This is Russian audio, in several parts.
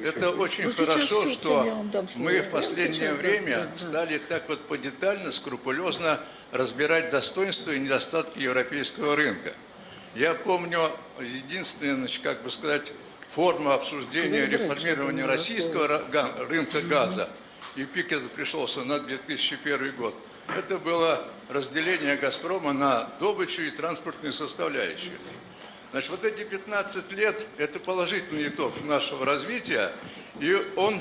Это очень хорошо, что мы в последнее время стали так вот подетально, скрупулезно разбирать достоинства и недостатки европейского рынка. Я помню, единственная, значит, как бы сказать, форма обсуждения реформирования российского рынка газа, и пик это пришелся на 2001 год, это было разделение «Газпрома» на добычу и транспортную составляющую. Значит, вот эти 15 лет – это положительный итог нашего развития, и он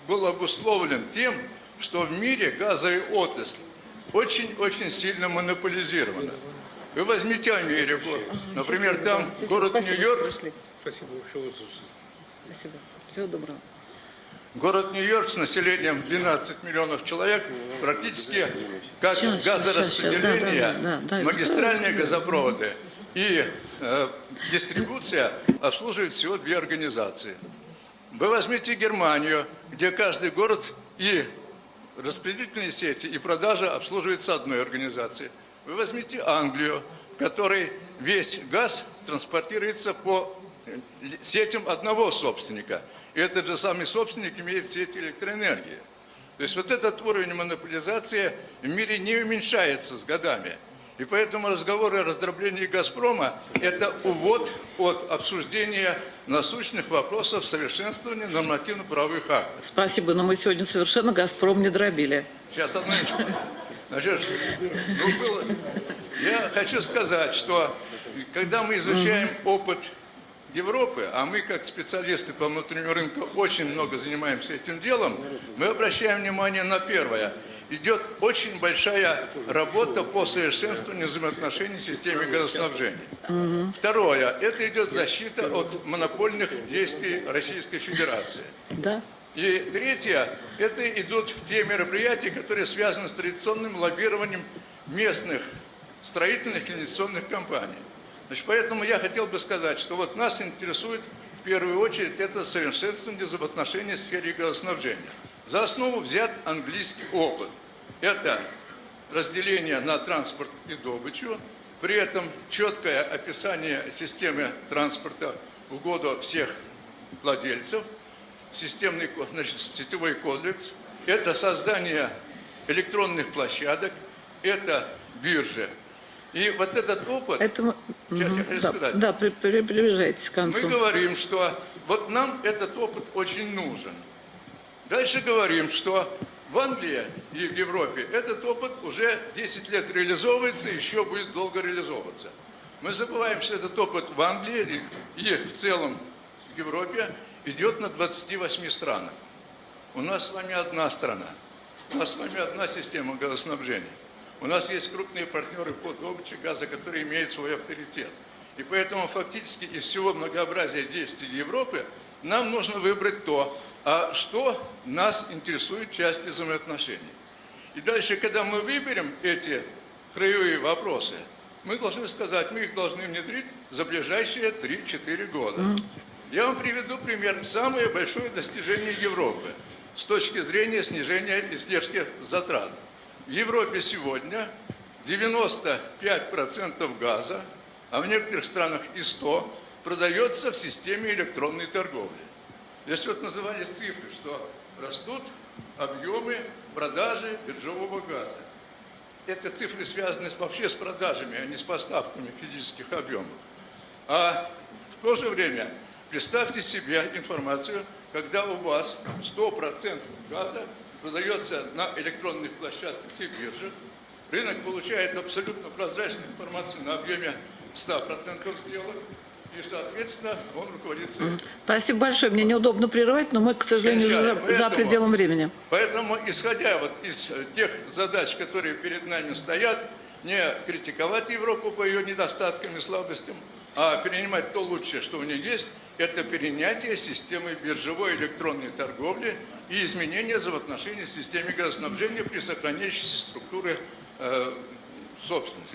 был обусловлен тем, что в мире газовая отрасль очень-очень сильно монополизирована. Вы возьмите Америку, например, там город Нью-Йорк. Спасибо. Спасибо. Всего доброго. Город Нью-Йорк с населением 12 миллионов человек, практически как газораспределение, магистральные газопроводы и дистрибуция обслуживает всего 2 организации. Вы возьмите Германию, где каждый город и распределительные сети, и продажа обслуживается одной организацией. Вы возьмите Англию, в которой весь газ транспортируется по сетям одного собственника. И этот же самый собственник имеет сеть электроэнергии. То есть вот этот уровень монополизации в мире не уменьшается с годами. И поэтому разговоры о раздроблении «Газпрома» – это увод от обсуждения насущных вопросов совершенствования нормативно-правовых актов. Спасибо, но мы сегодня совершенно «Газпром» не дробили. Сейчас, одну минутку. Значит, я хочу сказать, что когда мы изучаем опыт Европы, а мы как специалисты по внутреннему рынку очень много занимаемся этим делом, мы обращаем внимание на первое. Идет очень большая работа по совершенствованию взаимоотношений в системе газоснабжения. Второе, это идет защита от монопольных действий Российской Федерации. Да. И третье, это идут те мероприятия, которые связаны с традиционным лоббированием местных строительных и инвестиционных компаний. Значит, поэтому я хотел бы сказать, что вот нас интересует в первую очередь это совершенствование взаимоотношений в сфере газоснабжения. За основу взят английский опыт. Это разделение на транспорт и добычу, при этом четкое описание системы транспорта в угоду всех владельцев, системный, значит, сетевой кодекс, это создание электронных площадок, это биржи. И вот этот опыт, сейчас я хочу сказать, да, приближайтесь к концу. Мы говорим, что вот нам этот опыт очень нужен. Дальше говорим, что в Англии и в Европе этот опыт уже 10 лет реализовывается, еще будет долго реализовываться. Мы забываем, что этот опыт в Англии и в целом в Европе идет на 28 странах. У нас с вами одна страна, у нас с вами одна система газоснабжения. У нас есть крупные партнеры по добыче газа, которые имеют свой авторитет. И поэтому фактически из всего многообразия действий Европы нам нужно выбрать то, что нас интересует в части взаимоотношений. И дальше, когда мы выберем эти краевые вопросы, мы должны сказать, мы их должны внедрить за ближайшие 3-4 года. Я вам приведу пример. Самое большое достижение Европы с точки зрения снижения издержки затрат. В Европе сегодня 95% газа, а в некоторых странах и 100%, продается в системе электронной торговли. Здесь вот назывались цифры, что растут объемы продажи биржевого газа. Это цифры связаны вообще с продажами, а не с поставками физических объемов. А в то же время представьте себе информацию, когда у вас 100% газа продается на электронных площадках и биржах, рынок получает абсолютно прозрачную информацию на объеме 100% сделок, и, соответственно, он руководится. Спасибо большое. Мне неудобно прерывать, но мы, к сожалению, за пределом времени. Поэтому, исходя вот из тех задач, которые перед нами стоят, не критиковать Европу по ее недостаткам и слабостям, а перенимать то лучшее, что у нее есть, это перенятие системы биржевой электронной торговли и изменение взаимоотношений в системе газоснабжения при сохранении структуры собственности.